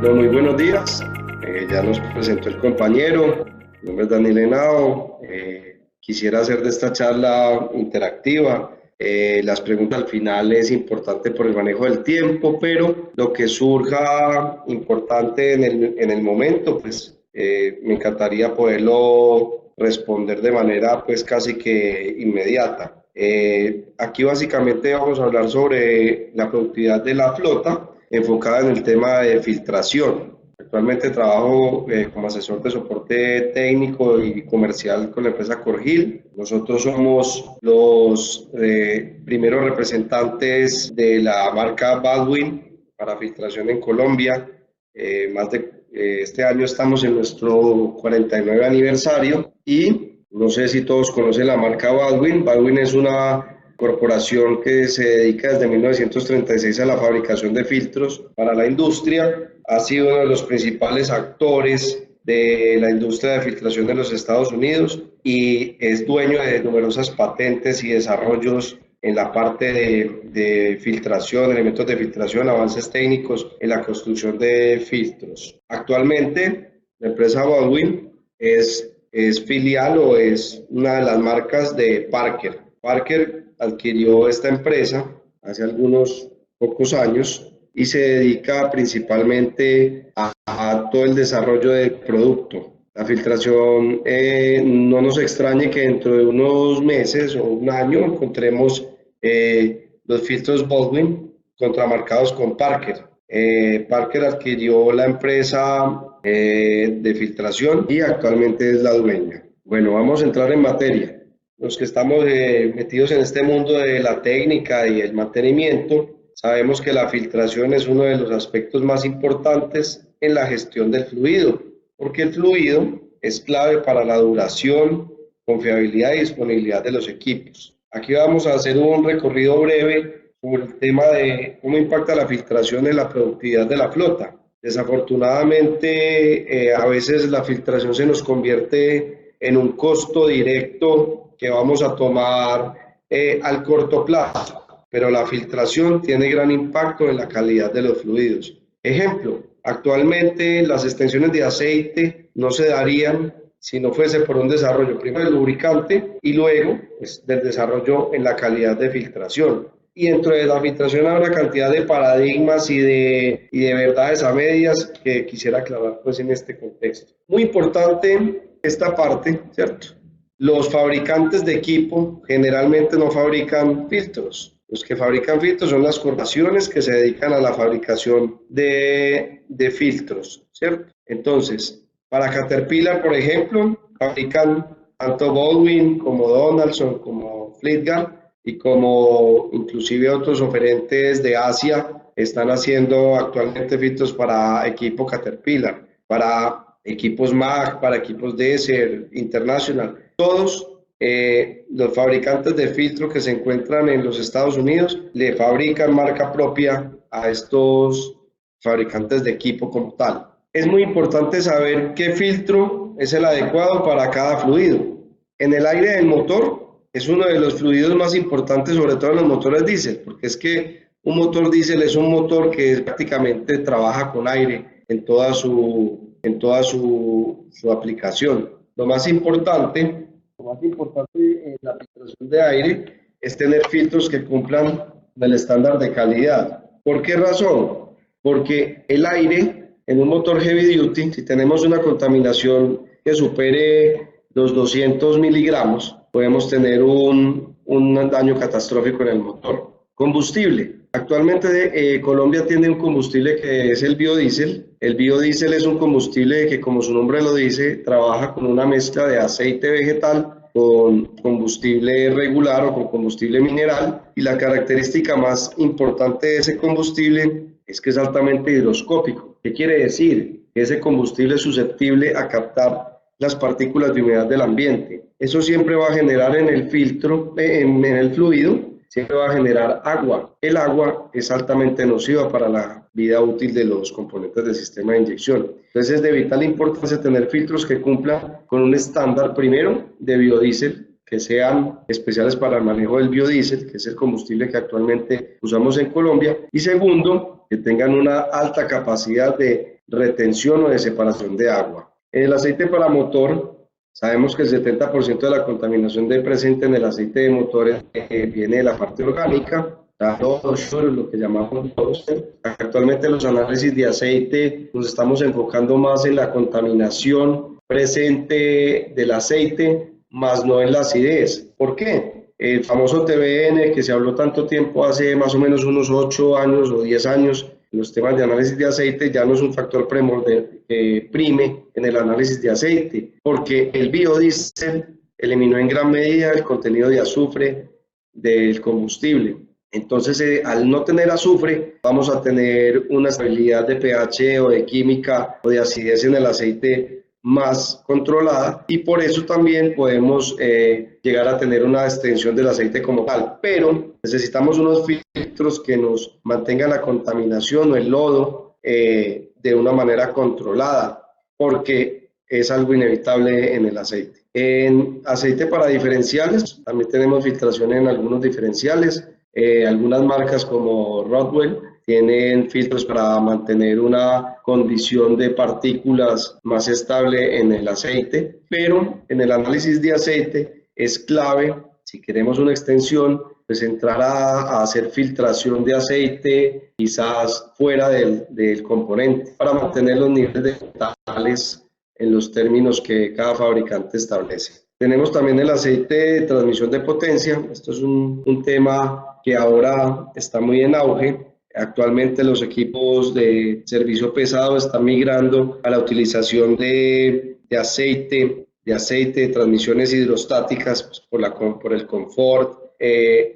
No, muy buenos días. Ya nos presentó el compañero. Mi nombre es Daniel Henao. Quisiera hacer de esta charla interactiva. Las preguntas al final es importante por el manejo del tiempo, pero lo que surja importante en el momento, pues me encantaría poderlo responder de manera pues casi que inmediata. Aquí básicamente vamos a hablar sobre la productividad de la flota enfocada en el tema de filtración. Actualmente trabajo como asesor de soporte técnico y comercial con la empresa Corgil. Nosotros somos los primeros representantes de la marca Baldwin para filtración en Colombia. Este año estamos en nuestro 49 aniversario y no sé si todos conocen la marca Baldwin. Baldwin es una corporación que se dedica desde 1936 a la fabricación de filtros para la industria. Ha sido uno de los principales actores de la industria de filtración de los Estados Unidos y es dueño de numerosas patentes y desarrollos en la parte de filtración, elementos de filtración, avances técnicos en la construcción de filtros. Actualmente, la empresa Baldwin es filial o es una de las marcas de Parker. Parker adquirió esta empresa hace algunos pocos años y se dedica principalmente a todo el desarrollo del producto. La filtración, no nos extrañe que dentro de unos meses o un año encontremos los filtros Baldwin contramarcados con Parker. Parker adquirió la empresa de filtración y actualmente es la dueña. Bueno, vamos a entrar en materia. Los que estamos metidos en este mundo de la técnica y el mantenimiento, sabemos que la filtración es uno de los aspectos más importantes en la gestión del fluido, porque el fluido es clave para la duración, confiabilidad y disponibilidad de los equipos. Aquí vamos a hacer un recorrido breve sobre el tema de cómo impacta la filtración en la productividad de la flota. Desafortunadamente, a veces la filtración se nos convierte en un costo directo que vamos a tomar al corto plazo, pero la filtración tiene gran impacto en la calidad de los fluidos. Ejemplo, actualmente las extensiones de aceite no se darían si no fuese por un desarrollo primero del lubricante y luego pues, del desarrollo en la calidad de filtración. Y dentro de la filtración hay una cantidad de paradigmas y de verdades a medias que quisiera aclarar pues, en este contexto. Muy importante esta parte, ¿cierto? Los fabricantes de equipo generalmente no fabrican filtros. Los que fabrican filtros son las corporaciones que se dedican a la fabricación de filtros, ¿cierto? Entonces, para Caterpillar, por ejemplo, fabrican tanto Baldwin como Donaldson, como Fleetguard y como inclusive otros oferentes de Asia están haciendo actualmente filtros para equipo Caterpillar, para equipos MAG, para equipos Desser, International. Todos los fabricantes de filtro que se encuentran en los Estados Unidos le fabrican marca propia a estos fabricantes de equipo como tal. Es muy importante saber qué filtro es el adecuado para cada fluido. En el aire del motor es uno de los fluidos más importantes, sobre todo en los motores diésel, porque es que un motor diésel es un motor que prácticamente trabaja con aire en toda su aplicación. Lo más importante en la filtración de aire es tener filtros que cumplan el estándar de calidad. ¿Por qué razón? Porque el aire en un motor heavy duty, si tenemos una contaminación que supere los 200 miligramos, podemos tener un daño catastrófico en el motor. Combustible. Actualmente Colombia tiene un combustible que es el biodiesel. El biodiesel es un combustible que, como su nombre lo dice, trabaja con una mezcla de aceite vegetal con combustible regular o con combustible mineral. Y la característica más importante de ese combustible es que es altamente higroscópico. ¿Qué quiere decir? Que ese combustible es susceptible a captar las partículas de humedad del ambiente. Eso siempre va a generar en el filtro, en el fluido, siempre va a generar agua. El agua es altamente nociva para la vida útil de los componentes del sistema de inyección. Entonces es de vital importancia tener filtros que cumplan con un estándar primero de biodiesel, que sean especiales para el manejo del biodiesel, que es el combustible que actualmente usamos en Colombia, y segundo, que tengan una alta capacidad de retención o de separación de agua. En el aceite para motor, sabemos que el 70% de la contaminación presente en el aceite de motores viene de la parte orgánica, lo que llamamos lodos. Actualmente los análisis de aceite nos estamos enfocando más en la contaminación presente del aceite, más no en la acidez. ¿Por qué? El famoso TBN que se habló tanto tiempo, hace más o menos unos 8 años o 10 años, en los temas de análisis de aceite ya no es un factor prime en el análisis de aceite, porque el biodiesel eliminó en gran medida el contenido de azufre del combustible. Entonces, al no tener azufre, vamos a tener una estabilidad de pH o de química o de acidez en el aceite más controlada, y por eso también podemos llegar a tener una extensión del aceite como tal, pero necesitamos unos filtros que nos mantengan la contaminación o el lodo de una manera controlada, porque es algo inevitable en el aceite. En aceite para diferenciales también tenemos filtración en algunos diferenciales. Algunas marcas como Rodwell tienen filtros para mantener una condición de partículas más estable en el aceite, pero en el análisis de aceite es clave, si queremos una extensión, pues entrar a hacer filtración de aceite quizás fuera del componente para mantener los niveles de metales en los términos que cada fabricante establece. Tenemos también el aceite de transmisión de potencia. Esto es un tema que ahora está muy en auge. Actualmente los equipos de servicio pesado están migrando a la utilización de aceite, de transmisiones hidrostáticas, pues, por el confort,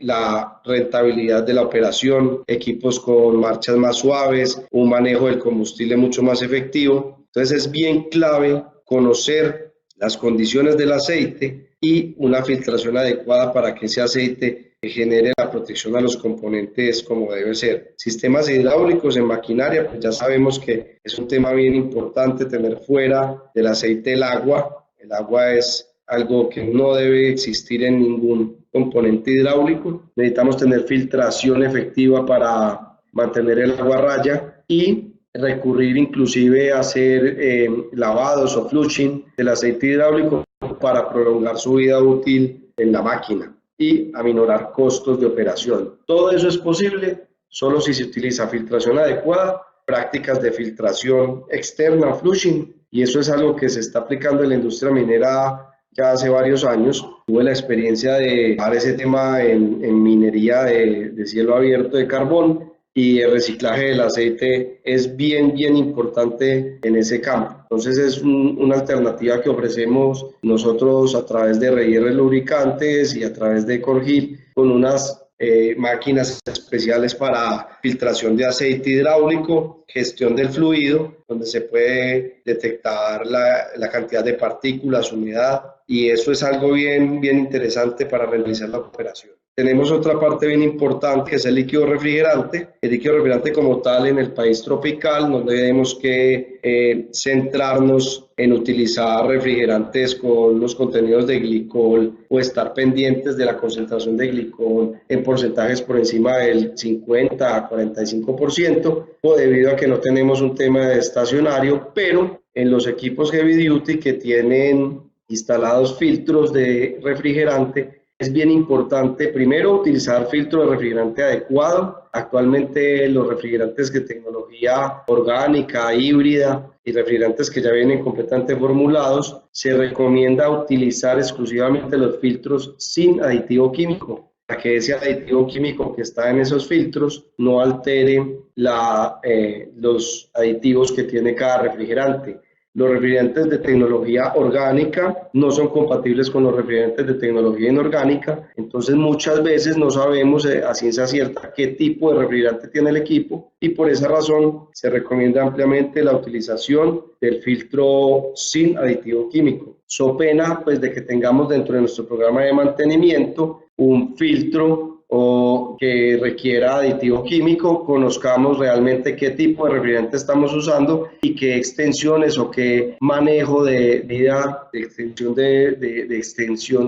la rentabilidad de la operación, equipos con marchas más suaves, un manejo del combustible mucho más efectivo. Entonces es bien clave conocer las condiciones del aceite y una filtración adecuada para que ese aceite genere la protección a los componentes como debe ser. Sistemas hidráulicos en maquinaria, pues ya sabemos que es un tema bien importante tener fuera del aceite el agua. El agua es algo que no debe existir en ningún componente hidráulico. Necesitamos tener filtración efectiva para mantener el agua a raya y recurrir inclusive a hacer lavados o flushing del aceite hidráulico para prolongar su vida útil en la máquina y aminorar costos de operación. Todo eso es posible solo si se utiliza filtración adecuada, prácticas de filtración externa, flushing, y eso es algo que se está aplicando en la industria minera ya hace varios años. Tuve la experiencia de dar ese tema en minería de cielo abierto de carbón, y el reciclaje del aceite es bien importante en ese campo. Entonces es una alternativa que ofrecemos nosotros a través de RR Lubricantes y a través de Corgil, con unas máquinas especiales para filtración de aceite hidráulico, gestión del fluido, donde se puede detectar la cantidad de partículas, humedad, y eso es algo bien interesante para realizar la operación. Tenemos otra parte bien importante, que es el líquido refrigerante. El líquido refrigerante como tal en el país tropical, no debemos que centrarnos en utilizar refrigerantes con los contenidos de glicol o estar pendientes de la concentración de glicol en porcentajes por encima del 50 a 45%, o debido a que no tenemos un tema de estacionario, pero en los equipos heavy duty que tienen instalados filtros de refrigerante, es bien importante primero utilizar filtro de refrigerante adecuado. Actualmente los refrigerantes de tecnología orgánica, híbrida y refrigerantes que ya vienen completamente formulados, se recomienda utilizar exclusivamente los filtros sin aditivo químico, para que ese aditivo químico que está en esos filtros no altere los aditivos que tiene cada refrigerante. Los refrigerantes de tecnología orgánica no son compatibles con los refrigerantes de tecnología inorgánica, entonces muchas veces no sabemos a ciencia cierta qué tipo de refrigerante tiene el equipo, y por esa razón se recomienda ampliamente la utilización del filtro sin aditivo químico. So pena pues de que tengamos dentro de nuestro programa de mantenimiento un filtro o que requiera aditivo químico, conozcamos realmente qué tipo de refrigerante estamos usando y qué extensiones o qué manejo de vida, de extensión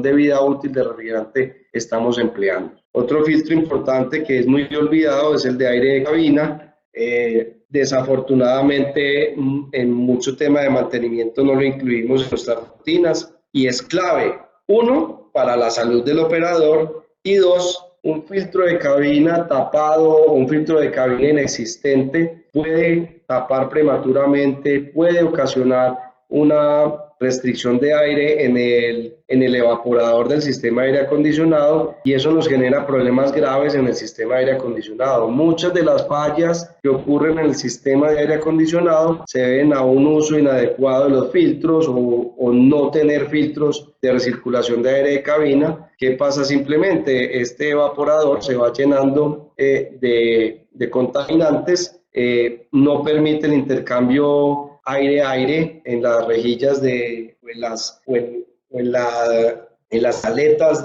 de vida útil de refrigerante estamos empleando. Otro filtro importante que es muy olvidado es el de aire de cabina. Desafortunadamente, en mucho tema de mantenimiento no lo incluimos en nuestras rutinas y es clave, uno, para la salud del operador y dos, un filtro de cabina tapado o un filtro de cabina inexistente puede tapar prematuramente, puede ocasionar una restricción de aire en el evaporador del sistema de aire acondicionado y eso nos genera problemas graves en el sistema de aire acondicionado. Muchas de las fallas que ocurren en el sistema de aire acondicionado se deben a un uso inadecuado de los filtros o no tener filtros de recirculación de aire de cabina. ¿Qué pasa? Simplemente este evaporador se va llenando de contaminantes, no permite el intercambio aire-aire en las rejillas en las aletas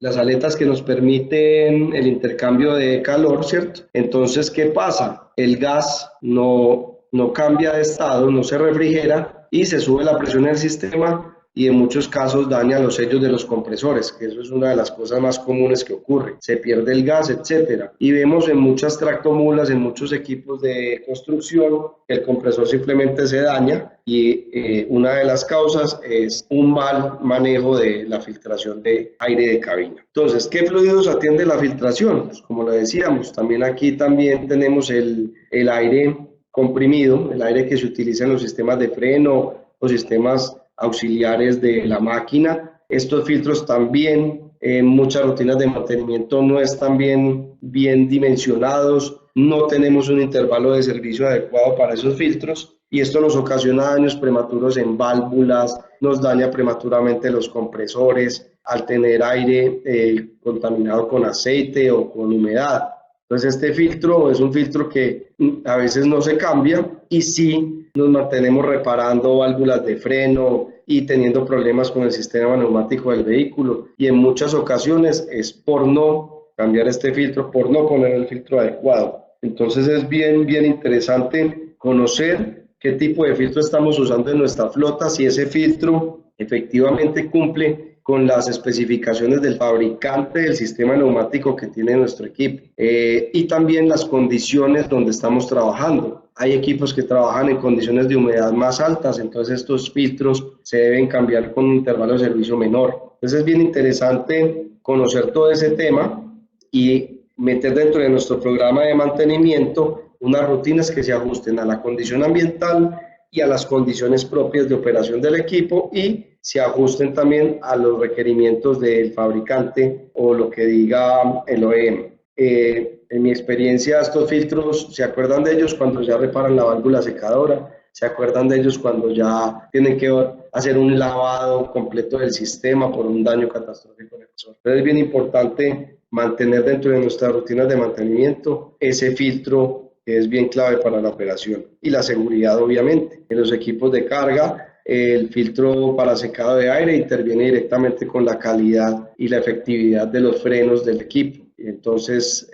las aletas que nos permiten el intercambio de calor, ¿cierto? Entonces, ¿qué pasa? El gas no cambia de estado, no se refrigera y se sube la presión del sistema y en muchos casos daña los sellos de los compresores, que eso es una de las cosas más comunes que ocurre. Se pierde el gas, etcétera. Y vemos en muchas tractomulas, en muchos equipos de construcción, que el compresor simplemente se daña y una de las causas es un mal manejo de la filtración de aire de cabina. Entonces, ¿qué fluidos atiende la filtración? Pues como lo decíamos, aquí tenemos el aire comprimido, el aire que se utiliza en los sistemas de freno o sistemas auxiliares de la máquina. Estos filtros también en muchas rutinas de mantenimiento no están bien dimensionados, no tenemos un intervalo de servicio adecuado para esos filtros y esto nos ocasiona daños prematuros en válvulas, nos daña prematuramente los compresores al tener aire contaminado con aceite o con humedad. Entonces este filtro es un filtro que a veces no se cambia y sí nos mantenemos reparando válvulas de freno y teniendo problemas con el sistema neumático del vehículo y en muchas ocasiones es por no cambiar este filtro, por no poner el filtro adecuado. Entonces es bien interesante conocer qué tipo de filtro estamos usando en nuestra flota, si ese filtro efectivamente cumple con las especificaciones del fabricante del sistema neumático que tiene nuestro equipo y también las condiciones donde estamos trabajando. Hay equipos que trabajan en condiciones de humedad más altas, entonces estos filtros se deben cambiar con un intervalo de servicio menor. Entonces es bien interesante conocer todo ese tema y meter dentro de nuestro programa de mantenimiento unas rutinas que se ajusten a la condición ambiental y a las condiciones propias de operación del equipo y se ajusten también a los requerimientos del fabricante o lo que diga el OEM. En mi experiencia, estos filtros, ¿se acuerdan de ellos cuando ya reparan la válvula secadora? ¿Se acuerdan de ellos cuando ya tienen que hacer un lavado completo del sistema por un daño catastrófico en el motor? Entonces es bien importante mantener dentro de nuestras rutinas de mantenimiento ese filtro que es bien clave para la operación y la seguridad, obviamente. En los equipos de carga, el filtro para secado de aire interviene directamente con la calidad y la efectividad de los frenos del equipo. Entonces,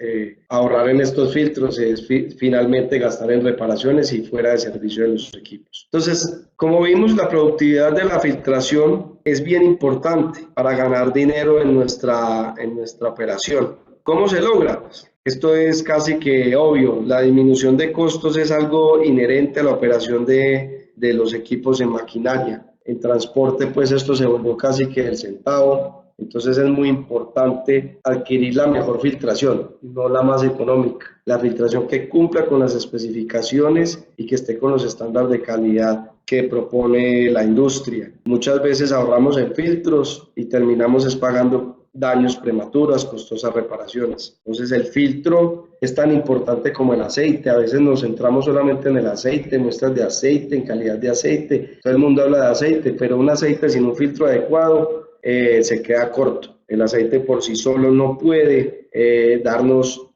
ahorrar en estos filtros es finalmente gastar en reparaciones y fuera de servicio de los equipos. Entonces, como vimos, la productividad de la filtración es bien importante para ganar dinero en nuestra operación. ¿Cómo se logra? Esto es casi que obvio. La disminución de costos es algo inherente a la operación de los equipos en maquinaria. En transporte, pues esto se volvió casi que el centavo. Entonces es muy importante adquirir la mejor filtración, no la más económica. La filtración que cumpla con las especificaciones y que esté con los estándares de calidad que propone la industria. Muchas veces ahorramos en filtros y terminamos pagando daños prematuros, costosas reparaciones. Entonces el filtro es tan importante como el aceite. A veces nos centramos solamente en el aceite, muestras de aceite, en calidad de aceite. Todo el mundo habla de aceite, pero un aceite sin un filtro adecuado se queda corto. El aceite por sí solo no puede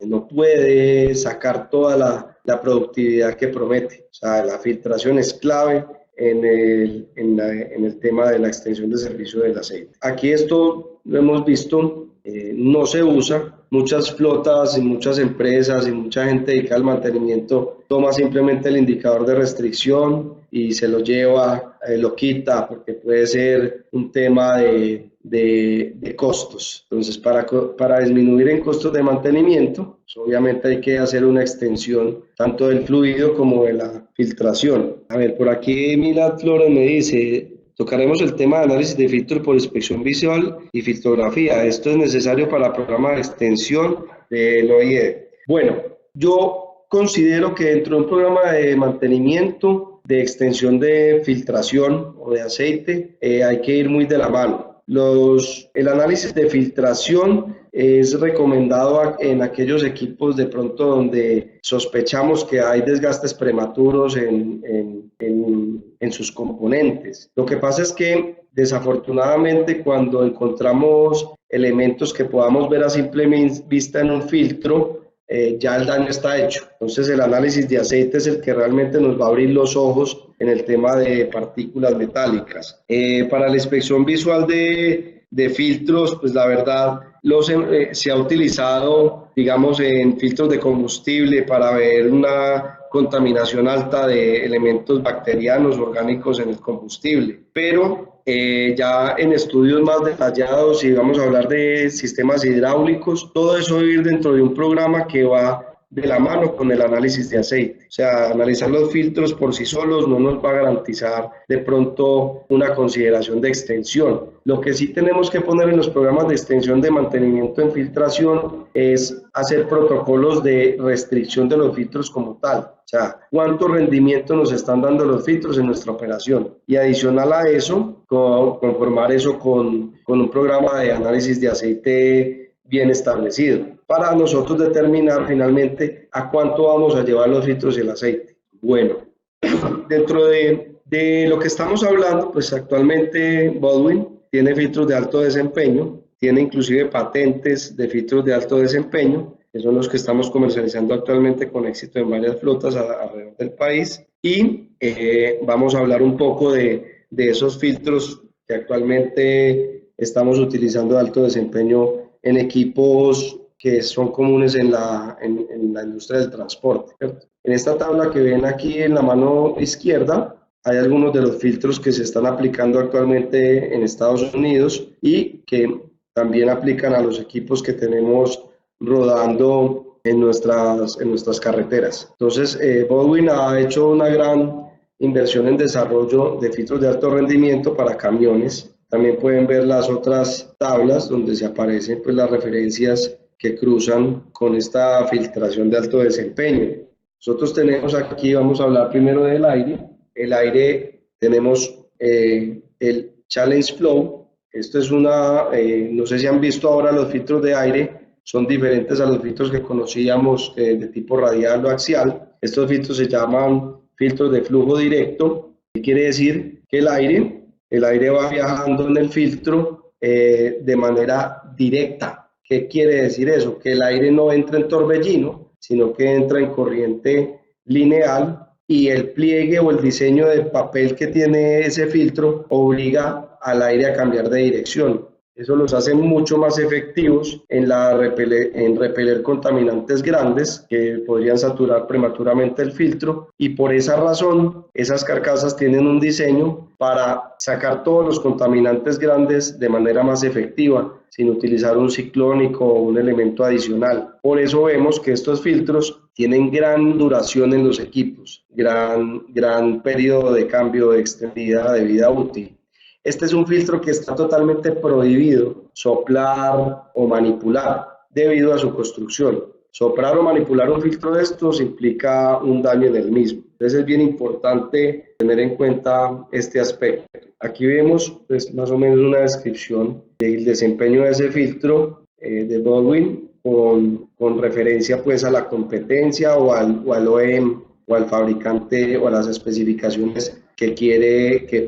no puede sacar toda la productividad que promete. O sea, la filtración es clave en el tema de la extensión de servicio del aceite. Aquí esto lo hemos visto, no se usa. Muchas flotas y muchas empresas y mucha gente dedicada al mantenimiento toma simplemente el indicador de restricción y se lo lleva lo quita porque puede ser un tema de costos. Entonces, para disminuir en costos de mantenimiento, pues obviamente hay que hacer una extensión tanto del fluido como de la filtración. A ver, por aquí Milad Flores me dice, tocaremos el tema de análisis de filtro por inspección visual y filtrografía. Esto es necesario para programas de extensión del OIE. Bueno, yo considero que dentro de un programa de mantenimiento, de extensión de filtración o de aceite, hay que ir muy de la mano. El análisis de filtración es recomendado en aquellos equipos de pronto donde sospechamos que hay desgastes prematuros en sus componentes. Lo que pasa es que desafortunadamente cuando encontramos elementos que podamos ver a simple vista en un filtro, ya el daño está hecho. Entonces el análisis de aceite es el que realmente nos va a abrir los ojos en el tema de partículas metálicas. Para la inspección visual de filtros, pues la verdad se ha utilizado, digamos, en filtros de combustible para ver una contaminación alta de elementos bacterianos, orgánicos en el combustible, pero ya en estudios más detallados, y vamos a hablar de sistemas hidráulicos, todo eso va a ir dentro de un programa que va de la mano con el análisis de aceite. O sea, analizar los filtros por sí solos no nos va a garantizar de pronto una consideración de extensión. Lo que sí tenemos que poner en los programas de extensión de mantenimiento en filtración es hacer protocolos de restricción de los filtros como tal. O sea, cuánto rendimiento nos están dando los filtros en nuestra operación. Y adicional a eso, conformar eso con un programa de análisis de aceite bien establecido, para nosotros determinar finalmente a cuánto vamos a llevar los filtros y el aceite. Bueno, dentro de lo que estamos hablando, pues actualmente Baldwin tiene filtros de alto desempeño, tiene inclusive patentes de filtros de alto desempeño, que son los que estamos comercializando actualmente con éxito en varias flotas alrededor del país, y vamos a hablar un poco de esos filtros que actualmente estamos utilizando de alto desempeño en equipos que son comunes en la industria del transporte, ¿cierto? En esta tabla que ven aquí en la mano izquierda, hay algunos de los filtros que se están aplicando actualmente en Estados Unidos y que también aplican a los equipos que tenemos rodando en nuestras carreteras. Entonces, Baldwin ha hecho una gran inversión en desarrollo de filtros de alto rendimiento para camiones. También pueden ver las otras tablas donde se aparecen pues, las referencias que cruzan con esta filtración de alto desempeño. Nosotros tenemos aquí, vamos a hablar primero del aire. El aire tenemos el Challenge Flow. Esto es no sé si han visto ahora los filtros de aire, son diferentes a los filtros que conocíamos de tipo radial o axial. Estos filtros se llaman filtros de flujo directo. ¿Qué quiere decir? Que el aire va viajando en el filtro de manera directa. ¿Qué quiere decir eso? Que el aire no entra en torbellino, sino que entra en corriente lineal y el pliegue o el diseño de papel que tiene ese filtro obliga al aire a cambiar de dirección. Eso los hace mucho más efectivos en repeler contaminantes grandes que podrían saturar prematuramente el filtro, y por esa razón esas carcasas tienen un diseño para sacar todos los contaminantes grandes de manera más efectiva sin utilizar un ciclónico o un elemento adicional. Por eso vemos que estos filtros tienen gran duración en los equipos, gran periodo de cambio extendida de vida útil. Este es un filtro que está totalmente prohibido soplar o manipular debido a su construcción. Soplar o manipular un filtro de estos implica un daño en el mismo. Entonces es bien importante tener en cuenta este aspecto. Aquí vemos pues, más o menos una descripción del desempeño de ese filtro de Baldwin con referencia pues, a la competencia o al OEM o al fabricante o a las especificaciones que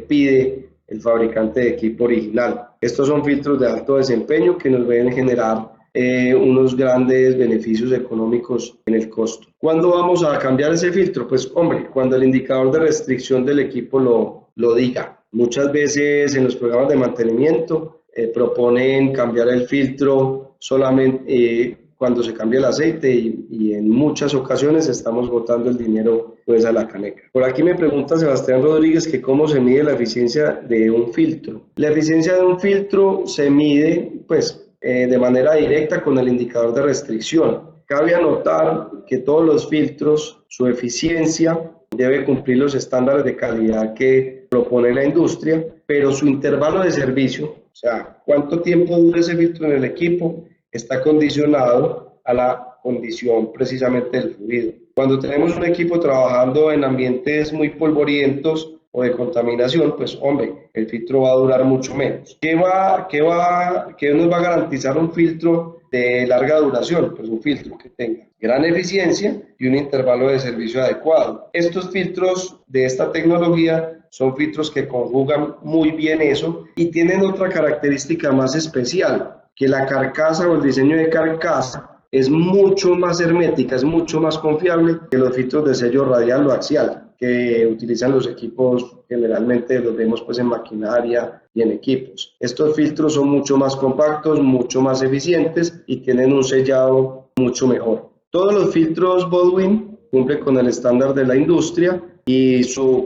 pide el fabricante de equipo original. Estos son filtros de alto desempeño que nos deben generar unos grandes beneficios económicos en el costo. ¿Cuándo vamos a cambiar ese filtro? Pues hombre, cuando el indicador de restricción del equipo lo diga. Muchas veces en los programas de mantenimiento proponen cambiar el filtro solamente cuando se cambia el aceite y en muchas ocasiones estamos botando el dinero pues a la caneca. Por aquí me pregunta Sebastián Rodríguez que cómo se mide la eficiencia de un filtro. La eficiencia de un filtro se mide pues de manera directa con el indicador de restricción. Cabe anotar que todos los filtros, su eficiencia debe cumplir los estándares de calidad que propone la industria, pero su intervalo de servicio, o sea, cuánto tiempo dura ese filtro en el equipo, está condicionado a la condición precisamente del fluido. Cuando tenemos un equipo trabajando en ambientes muy polvorientos o de contaminación, pues hombre, el filtro va a durar mucho menos. ¿Qué nos va a garantizar un filtro de larga duración? Pues un filtro que tenga gran eficiencia y un intervalo de servicio adecuado. Estos filtros de esta tecnología son filtros que conjugan muy bien eso y tienen otra característica más especial, que la carcasa o el diseño de carcasa es mucho más hermética, es mucho más confiable que los filtros de sello radial o axial que utilizan los equipos, generalmente los vemos pues en maquinaria y en equipos. Estos filtros son mucho más compactos, mucho más eficientes y tienen un sellado mucho mejor. Todos los filtros Baldwin cumplen con el estándar de la industria y su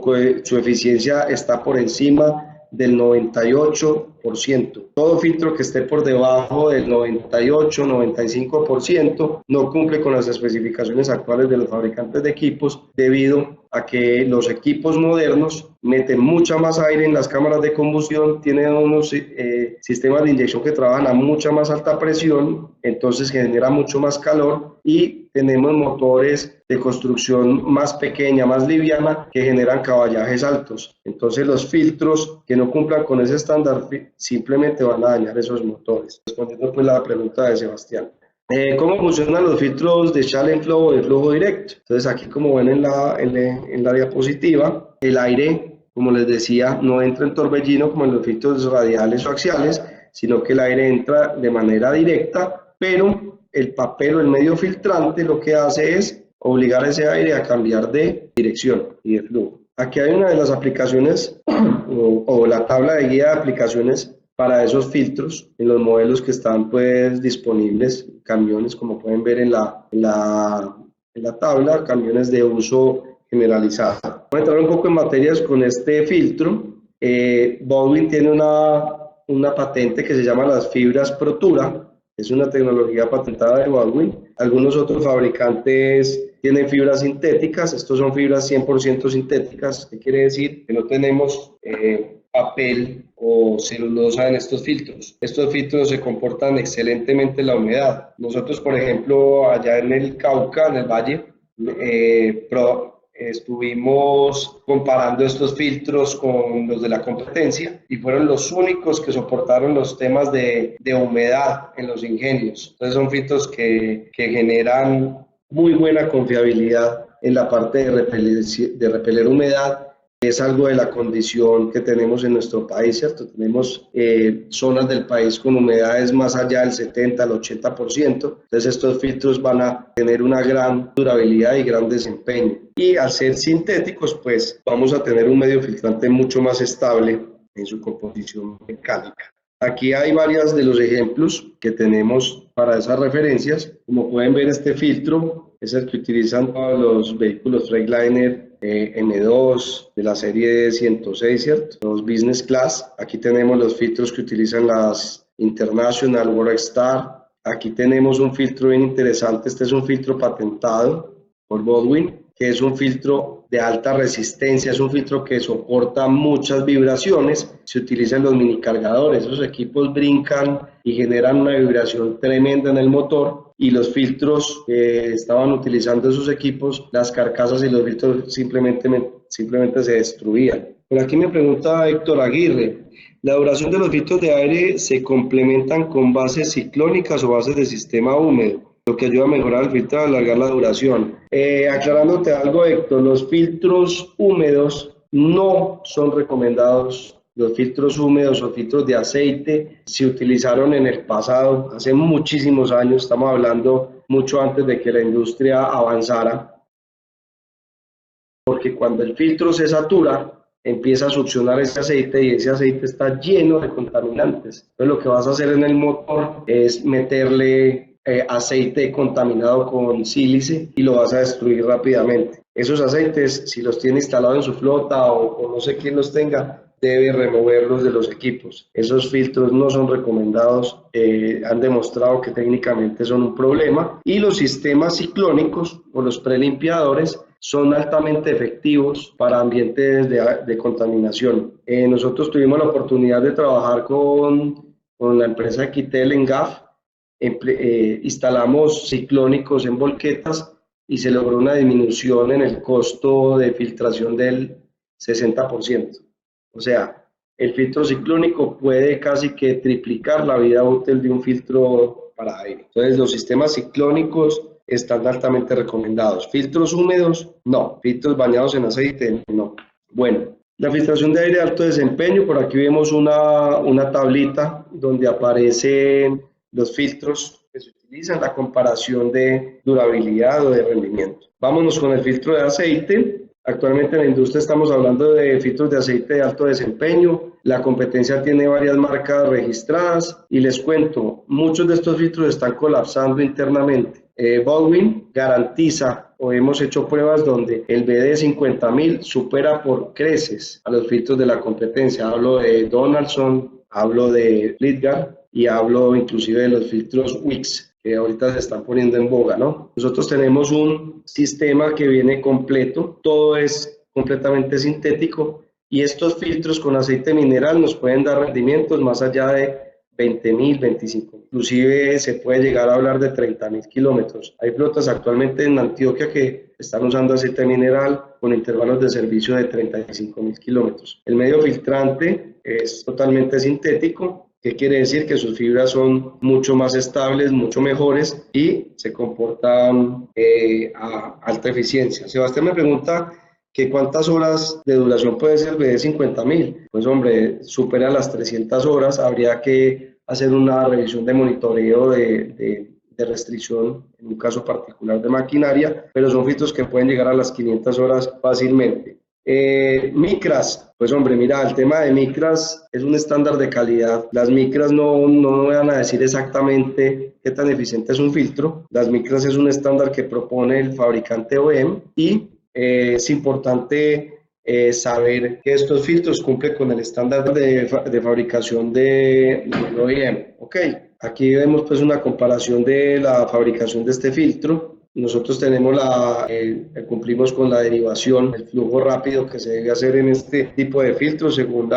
eficiencia está por encima del 98%. Todo filtro que esté por debajo del 98-95% no cumple con las especificaciones actuales de los fabricantes de equipos, debido a que los equipos modernos meten mucha más aire en las cámaras de combustión, tienen unos sistemas de inyección que trabajan a mucha más alta presión, entonces genera mucho más calor, y tenemos motores de construcción más pequeña, más liviana, que generan caballajes altos. Entonces los filtros que no cumplan con ese estándar simplemente van a dañar esos motores. Respondiendo pues la pregunta de Sebastián. ¿Cómo funcionan los filtros de Challenge Flow o de flujo directo? Entonces aquí, como ven en la diapositiva, el aire, como les decía, no entra en torbellino como en los filtros radiales o axiales, sino que el aire entra de manera directa, pero el papel o el medio filtrante lo que hace es obligar a ese aire a cambiar de dirección y de flujo. Aquí hay una de las aplicaciones o la tabla de guía de aplicaciones para esos filtros en los modelos que están pues disponibles, camiones, como pueden ver en la tabla, camiones de uso generalizado. Voy a entrar un poco en materias con este filtro. Baldwin tiene una patente que se llama las fibras Protura. Es una tecnología patentada de Baldwin. Algunos otros fabricantes tienen fibras sintéticas. Estos son fibras 100% sintéticas. ¿Qué quiere decir? Que no tenemos papel o celulosa en estos filtros. Estos filtros se comportan excelentemente en la humedad. Nosotros, por ejemplo, allá en el Cauca, en el Valle, estuvimos comparando estos filtros con los de la competencia y fueron los únicos que soportaron los temas de humedad en los ingenios. Entonces son filtros que generan muy buena confiabilidad en la parte de repeler humedad. Es algo de la condición que tenemos en nuestro país, ¿cierto? Tenemos zonas del país con humedades más allá del 70 al 80%, entonces estos filtros van a tener una gran durabilidad y gran desempeño. Y al ser sintéticos, pues vamos a tener un medio filtrante mucho más estable en su composición mecánica. Aquí hay varios de los ejemplos que tenemos para esas referencias. Como pueden ver, este filtro es el que utilizan todos los vehículos Freightliner M2 de la serie 106, ¿cierto? Los Business Class. Aquí tenemos los filtros que utilizan las International Workstar. Aquí tenemos un filtro bien interesante. Este es un filtro patentado por Baldwin, que es un filtro de alta resistencia, es un filtro que soporta muchas vibraciones. Se utilizan los mini cargadores. Esos equipos brincan y generan una vibración tremenda en el motor, y los filtros que estaban utilizando esos equipos, las carcasas y los filtros simplemente se destruían. Por aquí me pregunta Héctor Aguirre, ¿la duración de los filtros de aire se complementan con bases ciclónicas o bases de sistema húmedo, lo que ayuda a mejorar el filtro y alargar la duración? Aclarándote algo, Héctor, los filtros húmedos no son recomendados. Los filtros húmedos o filtros de aceite se utilizaron en el pasado, hace muchísimos años, estamos hablando mucho antes de que la industria avanzara, porque cuando el filtro se satura, empieza a succionar ese aceite y ese aceite está lleno de contaminantes. Entonces lo que vas a hacer en el motor es meterle aceite contaminado con sílice y lo vas a destruir rápidamente. Esos aceites, si los tiene instalados en su flota o no sé quién los tenga, debe removerlos de los equipos. Esos filtros no son recomendados, han demostrado que técnicamente son un problema, y los sistemas ciclónicos o los prelimpiadores son altamente efectivos para ambientes de contaminación. Nosotros tuvimos la oportunidad de trabajar con la empresa Quitel en GAF. Instalamos ciclónicos en volquetas y se logró una disminución en el costo de filtración del 60%. O sea, el filtro ciclónico puede casi que triplicar la vida útil de un filtro para aire. Entonces, los sistemas ciclónicos están altamente recomendados. ¿Filtros húmedos? No. ¿Filtros bañados en aceite? No. Bueno, la filtración de aire de alto desempeño, por aquí vemos una tablita donde aparecen los filtros que se utilizan, la comparación de durabilidad o de rendimiento. Vámonos con el filtro de aceite. Actualmente en la industria estamos hablando de filtros de aceite de alto desempeño. La competencia tiene varias marcas registradas y les cuento, muchos de estos filtros están colapsando internamente. Baldwin garantiza, o hemos hecho pruebas donde el BD 50000 supera por creces a los filtros de la competencia. Hablo de Donaldson, hablo de Lidgar y hablo inclusive de los filtros Wix, que ahorita se están poniendo en boga, ¿no? Nosotros tenemos un sistema que viene completo, todo es completamente sintético, y estos filtros con aceite mineral nos pueden dar rendimientos más allá de 20.000, 25.000, inclusive se puede llegar a hablar de 30.000 kilómetros. Hay flotas actualmente en Antioquia que están usando aceite mineral con intervalos de servicio de 35.000 kilómetros. El medio filtrante es totalmente sintético. ¿Qué quiere decir? Que sus fibras son mucho más estables, mucho mejores y se comportan a alta eficiencia. Sebastián me pregunta que cuántas horas de duración puede ser el BD 50000. Pues hombre, supera las 300 horas, habría que hacer una revisión de monitoreo de restricción en un caso particular de maquinaria, pero son filtros que pueden llegar a las 500 horas fácilmente. Micras, pues hombre, mira, el tema de micras es un estándar de calidad. Las micras no van a decir exactamente qué tan eficiente es un filtro. Las micras es un estándar que propone el fabricante OEM y es importante saber que estos filtros cumplen con el estándar de fabricación del OEM. Ok, aquí vemos pues una comparación de la fabricación de este filtro. Nosotros tenemos cumplimos con la derivación, el flujo rápido que se debe hacer en este tipo de filtros según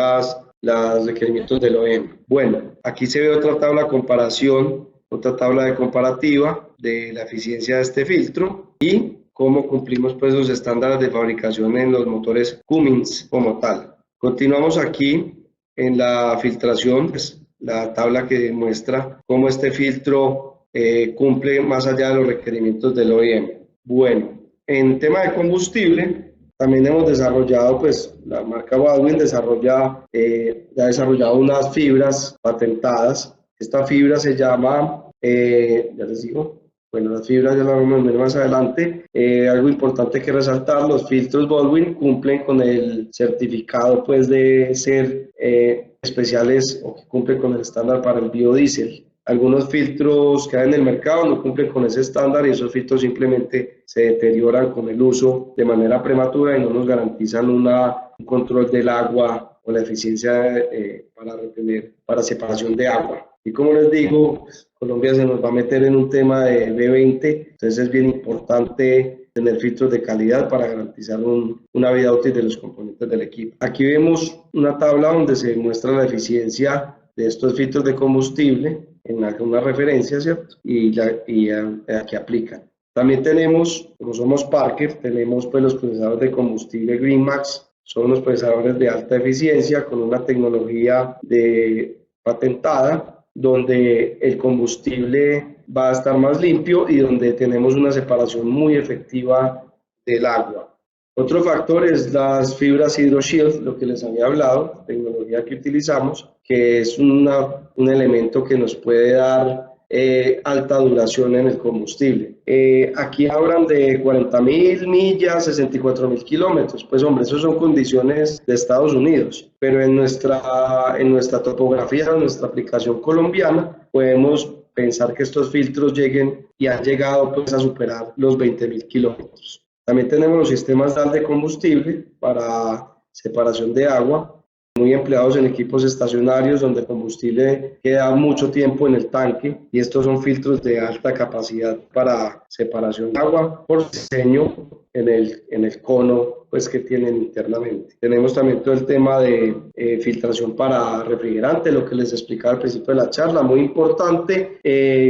los requerimientos del OEM. Bueno, aquí se ve otra tabla de comparación, otra tabla de comparativa de la eficiencia de este filtro y cómo cumplimos pues los estándares de fabricación en los motores Cummins como tal. Continuamos aquí en la filtración, pues, la tabla que muestra cómo este filtro cumple más allá de los requerimientos del OEM. Bueno, en tema de combustible, también hemos desarrollado, pues la marca Baldwin ha desarrollado unas fibras patentadas. Esta fibra se llama, ya les digo, bueno, las fibras ya las vamos a ver más adelante. Algo importante que resaltar, los filtros Baldwin cumplen con el certificado pues de ser especiales o que cumplen con el estándar para el biodiesel. Algunos filtros que hay en el mercado no cumplen con ese estándar y esos filtros simplemente se deterioran con el uso de manera prematura y no nos garantizan un control del agua o la eficiencia para separación de agua. Y como les digo, Colombia se nos va a meter en un tema de B20, entonces es bien importante tener filtros de calidad para garantizar una vida útil de los componentes del equipo. Aquí vemos una tabla donde se muestra la eficiencia de estos filtros de combustible en alguna referencia, ¿cierto? Y aquí aplican. También tenemos, como somos Parker, tenemos pues los procesadores de combustible GreenMax, son unos procesadores de alta eficiencia con una tecnología patentada, donde el combustible va a estar más limpio y donde tenemos una separación muy efectiva del agua. Otro factor es las fibras HydroShield, lo que les había hablado, tecnología que utilizamos, que es un elemento que nos puede dar alta duración en el combustible. Aquí hablan de 40.000 millas, 64.000 kilómetros. Pues hombre, eso son condiciones de Estados Unidos, pero en nuestra topografía, en nuestra aplicación colombiana, podemos pensar que estos filtros lleguen y han llegado pues a superar los 20.000 kilómetros. También tenemos los sistemas DAL de combustible para separación de agua, muy empleados en equipos estacionarios donde el combustible queda mucho tiempo en el tanque, y estos son filtros de alta capacidad para separación de agua por diseño en el cono pues que tienen internamente. Tenemos también todo el tema de filtración para refrigerante, lo que les explicaba al principio de la charla, muy importante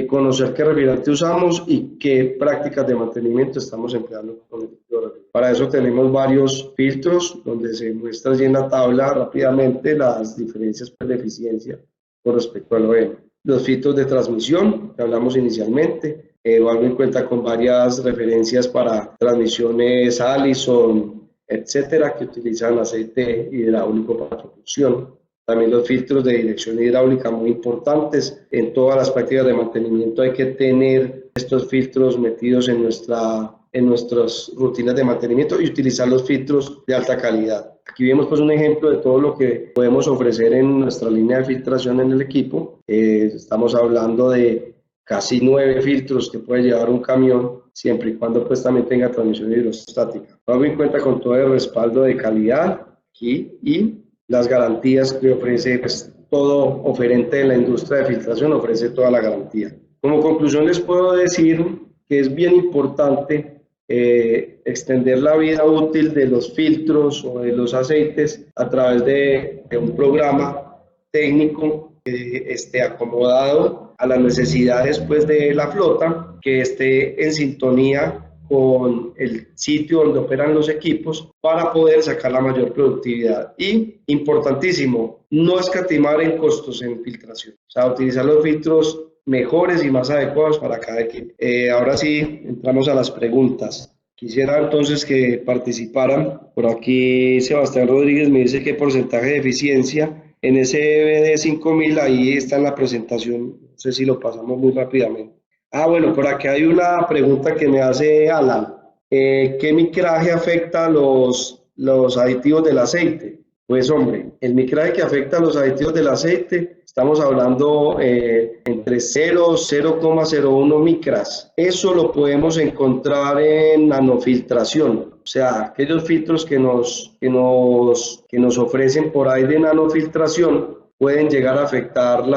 conocer qué refrigerante usamos y qué prácticas de mantenimiento estamos empleando con el filtro. Para eso tenemos varios filtros donde se muestra allí en la tabla rápidamente las diferencias de eficiencia con respecto al OEM. Los filtros de transmisión que hablamos inicialmente, Valvoline cuenta con varias referencias para transmisiones Allison, etcétera, que utilizan aceite hidráulico para propulsión. También los filtros de dirección hidráulica muy importantes. En todas las prácticas de mantenimiento hay que tener estos filtros metidos en nuestras rutinas de mantenimiento y utilizar los filtros de alta calidad. Aquí vemos pues un ejemplo de todo lo que podemos ofrecer en nuestra línea de filtración en el equipo. Estamos hablando de casi 9 filtros que puede llevar un camión, siempre y cuando pues también tenga transmisión hidrostática. Valvoline cuenta con todo el respaldo de calidad aquí y las garantías que ofrece pues, todo oferente de la industria de filtración, ofrece toda la garantía. Como conclusión les puedo decir que es bien importante extender la vida útil de los filtros o de los aceites a través de un programa técnico que esté acomodado a las necesidades pues, de la flota, que esté en sintonía con el sitio donde operan los equipos para poder sacar la mayor productividad. Y, importantísimo, no escatimar en costos en filtración, o sea, utilizar los filtros mejores y más adecuados para cada equipo. Ahora sí, entramos a las preguntas. Quisiera entonces que participaran. Por aquí Sebastián Rodríguez me dice qué porcentaje de eficiencia en ese EBD 5000, ahí está en la presentación, no sé si lo pasamos muy rápidamente. Bueno, por aquí hay una pregunta que me hace Alan. ¿Qué micraje afecta a los aditivos del aceite? Pues hombre, el micraje que afecta a los aditivos del aceite, estamos hablando entre 0 y 0,01 micras. Eso lo podemos encontrar en nanofiltración. O sea, aquellos filtros que nos ofrecen por ahí de nanofiltración pueden llegar a afectar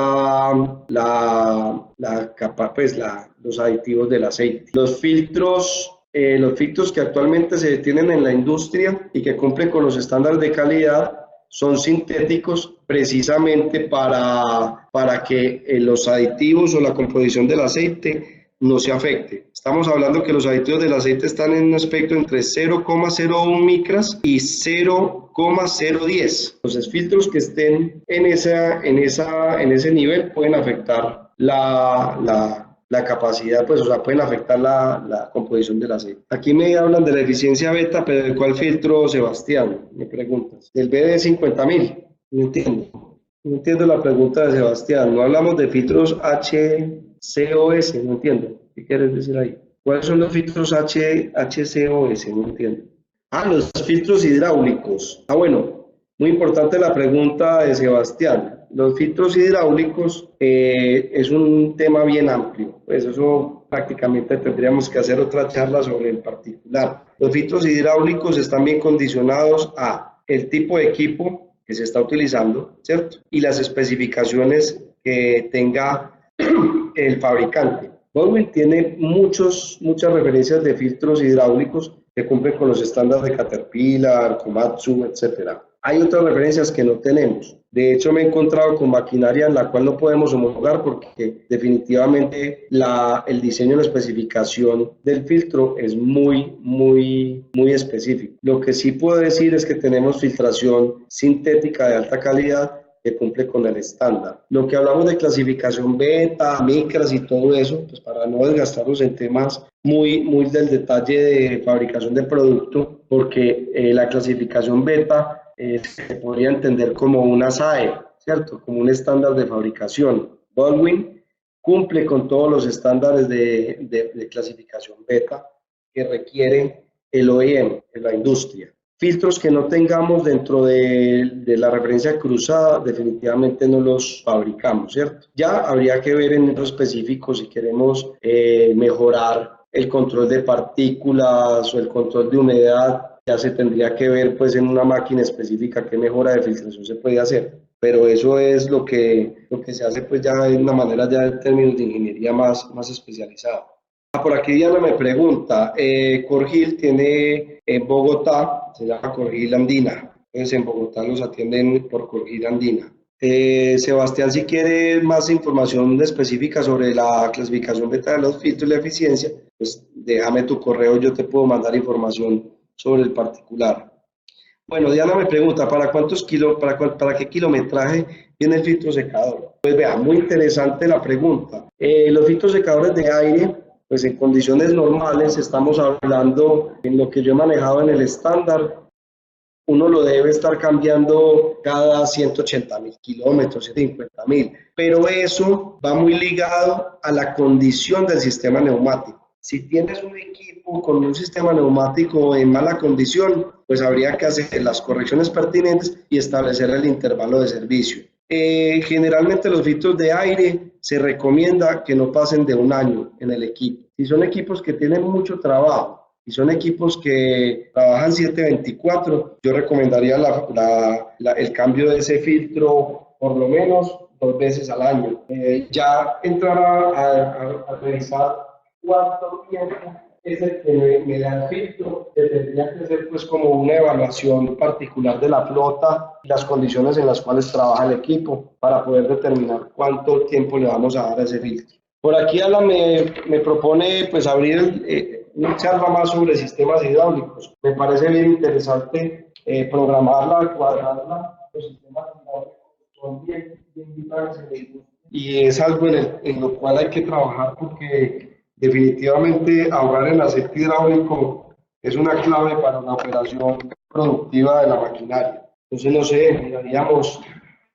los aditivos del aceite. Los filtros que actualmente se tienen en la industria y que cumplen con los estándares de calidad son sintéticos precisamente para que los aditivos o la composición del aceite no se afecte. Estamos hablando que los aditivos del aceite están en un espectro entre 0,01 micras y 0,010. Entonces, filtros que estén en ese nivel pueden afectar la capacidad, pues, o sea, pueden afectar la composición del aceite. Aquí me hablan de la eficiencia beta, pero ¿de cuál filtro, Sebastián? Me preguntas. Del BD 50.000. No entiendo la pregunta de Sebastián. No hablamos de filtros HCOS, no entiendo. ¿Qué quieres decir ahí? ¿Cuáles son los filtros HCOS? No entiendo. Los filtros hidráulicos. Bueno, muy importante la pregunta de Sebastián. Los filtros hidráulicos es un tema bien amplio, pues eso prácticamente tendríamos que hacer otra charla sobre el particular. Los filtros hidráulicos están bien condicionados a el tipo de equipo que se está utilizando, ¿cierto? Y las especificaciones que tenga el fabricante. Valvoline tiene muchas referencias de filtros hidráulicos que cumplen con los estándares de Caterpillar, Komatsu, etcétera. Hay otras referencias que no tenemos. De hecho, me he encontrado con maquinaria en la cual no podemos homologar porque definitivamente el diseño y la especificación del filtro es muy específico. Lo que sí puedo decir es que tenemos filtración sintética de alta calidad que cumple con el estándar. Lo que hablamos de clasificación beta, micras y todo eso, pues para no desgastarnos en temas muy del detalle de fabricación de producto, porque la clasificación beta se podría entender como una SAE, ¿cierto? Como un estándar de fabricación. Valvoline cumple con todos los estándares de clasificación beta que requiere el OEM en la industria. Filtros que no tengamos dentro de la referencia cruzada, definitivamente no los fabricamos, ¿cierto? Ya habría que ver en lo específico si queremos mejorar el control de partículas o el control de humedad. Ya se tendría que ver pues en una máquina específica qué mejora de filtración se puede hacer, pero eso es lo que se hace pues ya de una manera ya en términos de ingeniería más especializada. Por aquí Diana me pregunta, Corgil tiene en Bogotá, se llama Corgil Andina, entonces en Bogotá los atienden por Corgil Andina. Sebastián, si quiere más información específica sobre la clasificación beta de los filtros y la eficiencia, pues déjame tu correo, yo te puedo mandar información sobre el particular. Bueno, Diana me pregunta, ¿para qué kilometraje tiene el filtro secador? Pues vea, muy interesante la pregunta. Los filtros secadores de aire, pues en condiciones normales, estamos hablando en lo que yo he manejado en el estándar, uno lo debe estar cambiando cada 180.000 kilómetros, 150.000, pero eso va muy ligado a la condición del sistema neumático. Si tienes un equipo con un sistema neumático en mala condición, pues habría que hacer las correcciones pertinentes y establecer el intervalo de servicio. Generalmente los filtros de aire se recomienda que no pasen de 1 año en el equipo. Si son equipos que tienen mucho trabajo y son equipos que trabajan 7/24, yo recomendaría el cambio de ese filtro por lo menos 2 veces al año. Ya entrar a revisar cuánto tiempo es el que me da el filtro, que tendría que ser pues como una evaluación particular de la flota y las condiciones en las cuales trabaja el equipo para poder determinar cuánto tiempo le vamos a dar a ese filtro. Por aquí Alan me propone pues abrir una charla más sobre sistemas hidráulicos. Me parece bien interesante programarla, cuadrarla. Los sistemas hidráulicos son bien vitales en la industria y es algo en lo cual hay que trabajar porque definitivamente ahorrar en aceite hidráulico es una clave para la operación productiva de la maquinaria. Entonces, no sé, miraríamos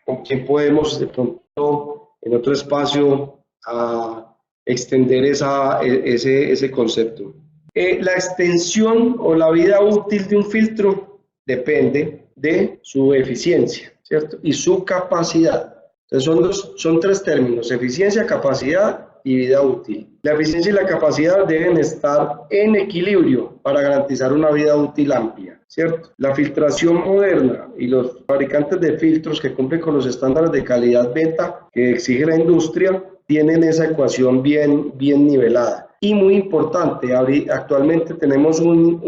con quién podemos de pronto en otro espacio a extender ese concepto. La extensión o la vida útil de un filtro depende de su eficiencia, ¿cierto? Y su capacidad. Entonces son 3 términos: eficiencia, capacidad y vida útil. La eficiencia y la capacidad deben estar en equilibrio para garantizar una vida útil amplia, ¿cierto? La filtración moderna y los fabricantes de filtros que cumplen con los estándares de calidad beta que exige la industria tienen esa ecuación bien nivelada. Y muy importante, actualmente tenemos un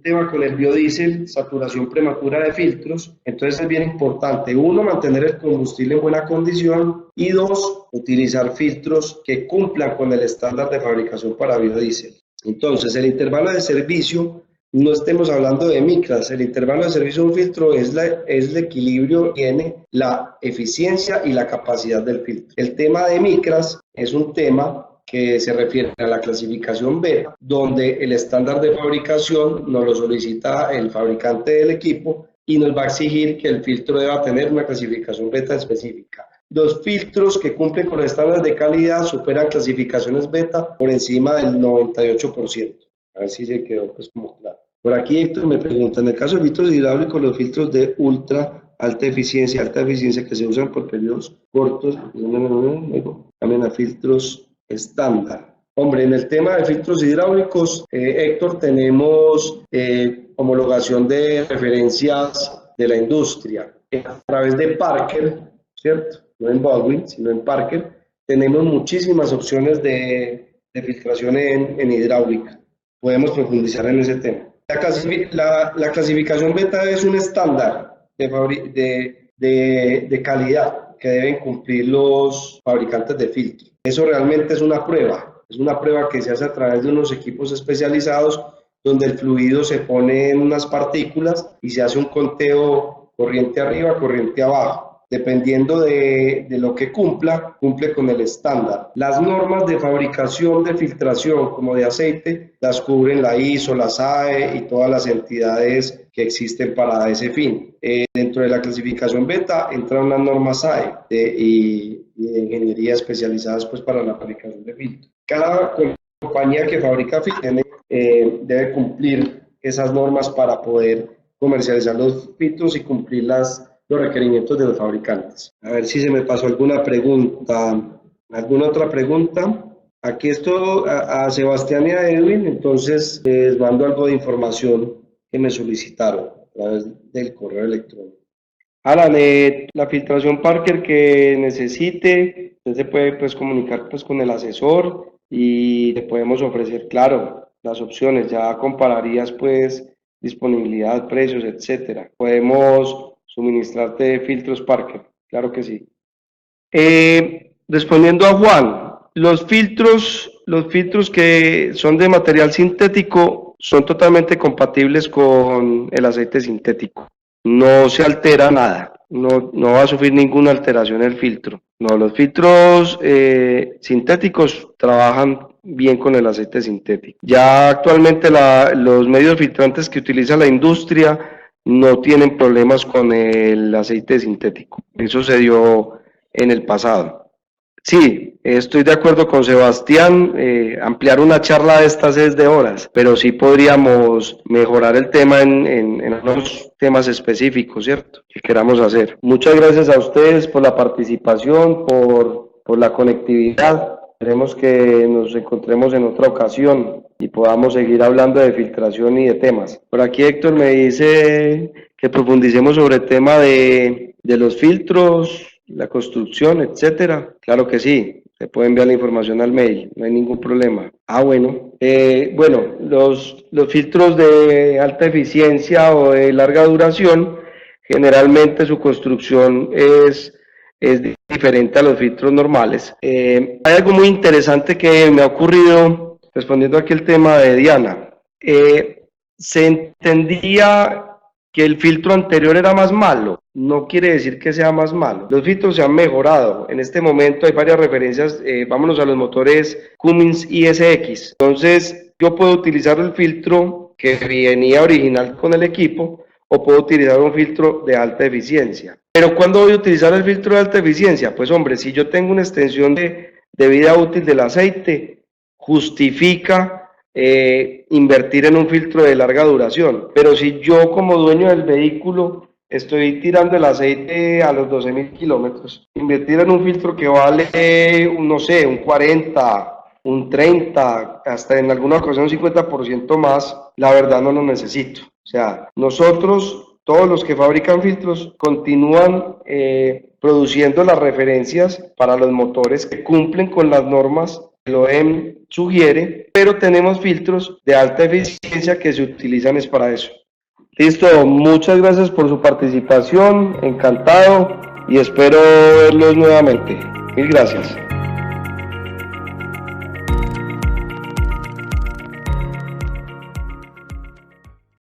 tema con el biodiesel, saturación prematura de filtros, entonces es bien importante, 1, mantener el combustible en buena condición y 2, utilizar filtros que cumplan con el estándar de fabricación para biodiesel. Entonces, el intervalo de servicio, no estemos hablando de micras, el intervalo de servicio de un filtro es el equilibrio que tiene la eficiencia y la capacidad del filtro. El tema de micras es un tema que se refiere a la clasificación beta, donde el estándar de fabricación nos lo solicita el fabricante del equipo y nos va a exigir que el filtro deba tener una clasificación beta específica. Los filtros que cumplen con los estándares de calidad superan clasificaciones beta por encima del 98%. A ver si se quedó pues como claro. Por aquí Héctor me pregunta, en el caso de filtros hidráulicos, los filtros de ultra alta eficiencia que se usan por periodos cortos, cambian a filtros estándar. Hombre, en el tema de filtros hidráulicos, Héctor, tenemos homologación de referencias de la industria. A través de Parker, ¿cierto? No en Baldwin, sino en Parker, tenemos muchísimas opciones de filtración en hidráulica. Podemos profundizar en ese tema. La clasificación beta es un estándar de calidad que deben cumplir los fabricantes de filtros. Eso realmente es una prueba que se hace a través de unos equipos especializados donde el fluido se pone en unas partículas y se hace un conteo corriente arriba, corriente abajo. Dependiendo de lo que cumple con el estándar. Las normas de fabricación de filtración como de aceite las cubren la ISO, la SAE y todas las entidades que existen para ese fin. Dentro de la clasificación beta entran unas normas SAE y de ingeniería especializadas pues, para la fabricación de filtros. Cada compañía que fabrica filtros debe cumplir esas normas para poder comercializar los filtros y cumplir los requerimientos de los fabricantes. A ver si se me pasó alguna pregunta. ¿Alguna otra pregunta? Aquí esto a Sebastián y a Edwin, entonces les mando algo de información que me solicitaron a través del correo electrónico. Alan, la filtración Parker que necesite, usted se puede pues comunicar pues con el asesor y le podemos ofrecer, claro, las opciones, ya compararías pues disponibilidad, precios, etcétera. Podemos suministrarte filtros Parker, claro que sí. Respondiendo a Juan, los filtros que son de material sintético son totalmente compatibles con el aceite sintético. No se altera nada, no va a sufrir ninguna alteración el filtro. No, los filtros sintéticos trabajan bien con el aceite sintético. Ya actualmente los medios filtrantes que utiliza la industria no tienen problemas con el aceite sintético. Eso se dio en el pasado. Sí, estoy de acuerdo con Sebastián, ampliar una charla de estas es de horas, pero sí podríamos mejorar el tema en unos temas específicos, ¿cierto? Que queramos hacer. Muchas gracias a ustedes por la participación, por la conectividad. Esperemos que nos encontremos en otra ocasión y podamos seguir hablando de filtración y de temas. Por aquí Héctor me dice que profundicemos sobre el tema de los filtros, la construcción, etcétera. Claro que sí, se puede enviar la información al mail, no hay ningún problema. Bueno, los filtros de alta eficiencia o de larga duración, generalmente su construcción es diferente a los filtros normales. Hay algo muy interesante que me ha ocurrido respondiendo aquí el tema de Diana. Se entendía que el filtro anterior era más malo, no quiere decir que sea más malo. Los filtros se han mejorado. En este momento hay varias referencias, vámonos a los motores Cummins ISX. Entonces, yo puedo utilizar el filtro que venía original con el equipo o puedo utilizar un filtro de alta eficiencia. Pero ¿cuándo voy a utilizar el filtro de alta eficiencia? Pues hombre, si yo tengo una extensión de vida útil del aceite, justifica invertir en un filtro de larga duración. Pero si yo como dueño del vehículo estoy tirando el aceite a los 12.000 kilómetros, invertir en un filtro que vale, no sé, un 40, un 30, hasta en alguna ocasión un 50% más, la verdad no lo necesito. O sea, nosotros, todos los que fabrican filtros, continúan produciendo las referencias para los motores que cumplen con las normas que el OEM sugiere, pero tenemos filtros de alta eficiencia que se utilizan es para eso. Listo, muchas gracias por su participación, encantado y espero verlos nuevamente. Mil gracias.